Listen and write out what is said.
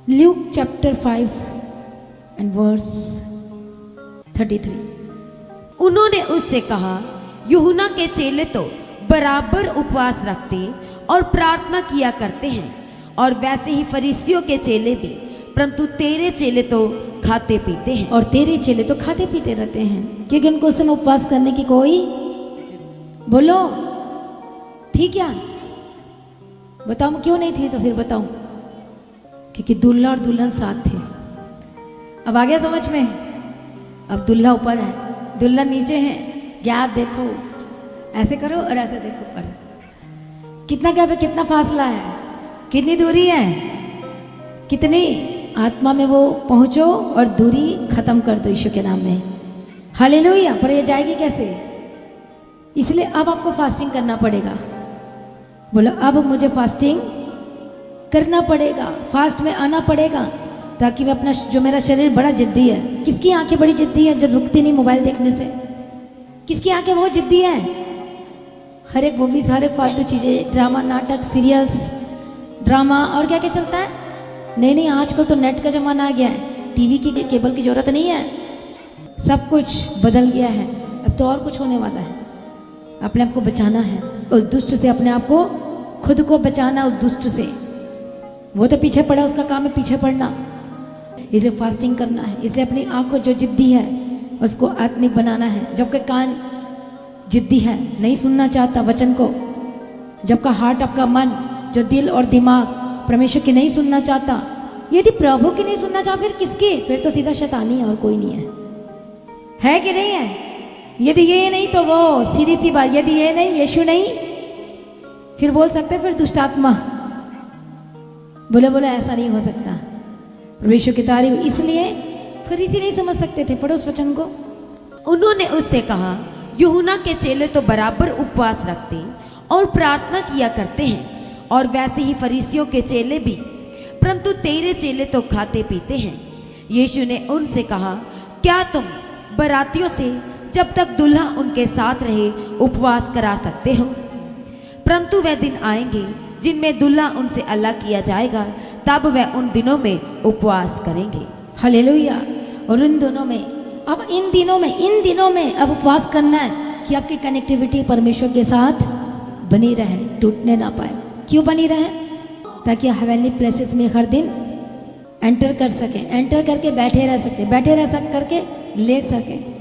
Luke chapter 5 and verse 33। उन्होंने उससे कहा, यूहन्ना के चेले तो बराबर उपवास रखते और प्रार्थना किया करते हैं, और वैसे ही फरीसियों के चेले भी, परंतु तेरे चेले तो खाते पीते हैं। और तेरे चेले तो खाते पीते रहते हैं, क्योंकि उनको उस समय उपवास करने की कोई, बोलो थी क्या? बताओ क्यों नहीं थी? तो फिर बताओ। क्योंकि दूल्हा और दुल्हन साथ थे। अब आ गया समझ में? अब दूल्हा ऊपर है, दुल्हन नीचे है। गैप देखो, ऐसे करो और ऐसे देखो ऊपर। कितना गैप है, कितना फासला है, कितनी दूरी है, कितनी आत्मा में वो पहुंचो और दूरी खत्म कर दो यीशु के नाम में। हालेलुया। पर ये जाएगी कैसे? इसलिए अब आपको फास्टिंग करना पड़ेगा। बोलो अब मुझे फास्टिंग करना पड़ेगा, फास्ट में आना पड़ेगा, ताकि मैं अपना, जो मेरा शरीर बड़ा जिद्दी है। किसकी आंखें बड़ी जिद्दी है जो रुकती नहीं मोबाइल देखने से? किसकी आंखें बहुत जिद्दी है? हर एक मूवीज, हर एक फालतू चीज़ें, ड्रामा, नाटक, सीरियल्स, ड्रामा और क्या क्या चलता है। नहीं, आजकल तो नेट का ज़माना आ गया है, टीवी की, केबल की ज़रूरत नहीं है, सब कुछ बदल गया है। अब तो और कुछ होने वाला है। अपने आप को बचाना है उस दुष्ट से, अपने आप को, खुद को बचाना उस दुष्ट से। वो तो पीछे पड़ा, उसका काम है पीछे पड़ना, इसलिए फास्टिंग करना है। इसलिए अपनी आँख को जो जिद्दी है उसको आत्मिक बनाना है। जबकि कान जिद्दी है, नहीं सुनना चाहता वचन को, जबकि हार्ट, आपका मन, जो दिल और दिमाग परमेश्वर की नहीं सुनना चाहता, यदि प्रभु की नहीं सुनना चाह, फिर किसकी? फिर तो सीधा शैतानी है और कोई नहीं है कि नहीं है? यदि ये नहीं तो वो, सीधी सी बात। यदि ये नहीं, यीशु नहीं, फिर बोल सकते फिर दुष्ट आत्मा। बोले ऐसा नहीं हो सकता। परमेश्वर की तारीफ। इसलिए फरीसी नहीं समझ सकते थे। पढ़ो उस वचन को। उन्होंने उससे कहा, यूहन्ना के चेले तो बराबर उपवास रखते और प्रार्थना किया करते हैं, और वैसे ही फरीसियों के चेले भी, परंतु तेरे चेले तो खाते पीते हैं। यीशु ने उनसे कहा, क्या तुम बरातियों से जब तक दुल्हा उनके साथ रहे उपवास करा सकते हो? परंतु वह दिन आएंगे जिनमें दुल्हा उनसे अलग किया जाएगा, तब वह उन दिनों में उपवास करेंगे। हालेलुया। और इन दिनों में, अब इन दिनों में अब उपवास करना है कि आपकी कनेक्टिविटी परमेश्वर के साथ बनी रहे, टूटने ना पाए। क्यों बनी रहे? ताकि हेवनली प्लेसेस में हर दिन एंटर कर सके, एंटर करके बैठे रह सके, करके ले सके।